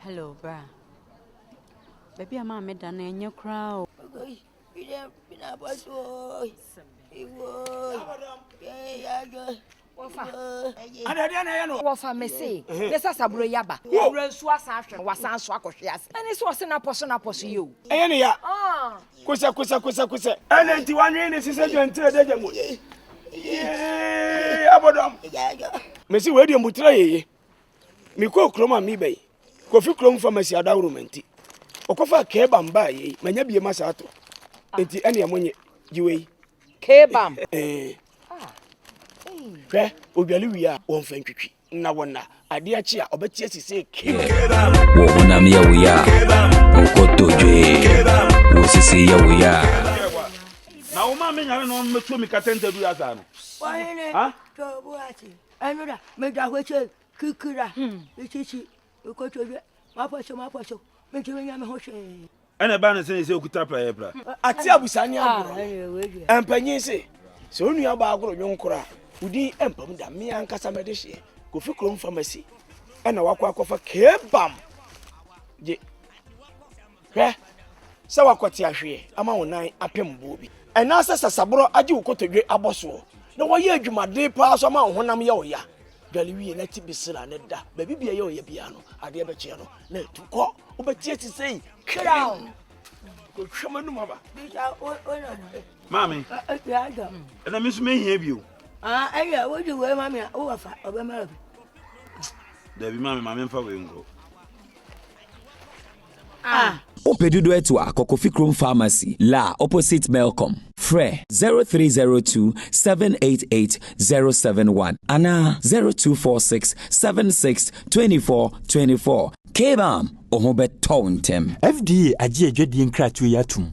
Hello, bra. Baby, I'm a medana in your crowd. Wafa mese yesa saburo yaba wura nsu asahwe wasan so akohwe ase ani so se na poso yo ene ya kusa ene nti wanwe ne sise dwante de jamu abodom mesi we de mbutra yeye mi ko kroma mi bai kofi krom pharmacy adawro manti okofa kebam ba yeye manya bie masa ato enti ene amonye jiwe kebam hwe obiale wi a won fa ntwitwi na wona ade achi a obetie sise wo bonam ya wi a okotojwe wo sise ya wi a na wo ma me nyare no metu mi katenta du asa no ha to buati anura me da hweche kikira ichichi okotojwe maposo me ti nya me ho hwe ene ba ne se okuta pra ati abusani agoro empanyin se so onua ba agoro nwonkora udi empam da me ankasa me de hye kofi krom pharmacy ena wakwa akofa kebam je hwe sa wakwati ahwe ama wonan apembo bi ena sasabro age ukotodwe aboso na woye adwumade pa so ma honam ye oya dwalewie na ti bisira ne da ba bibia ye oya bia no ade be che no na tukọ obetie ti sei crown ko hwamanu maba mami ena mi so me hia bio ayo wo ju we mami o wa fa obema Debi mami mfa we ngo. Opedudu etu Kokofi Chrome Pharmacy, La opposite Melcom. Fre 0302 788 071 Ana 0246 76 24 24. Kebam Ohobet Tontem. FDA aji edwedi nkratu yatum.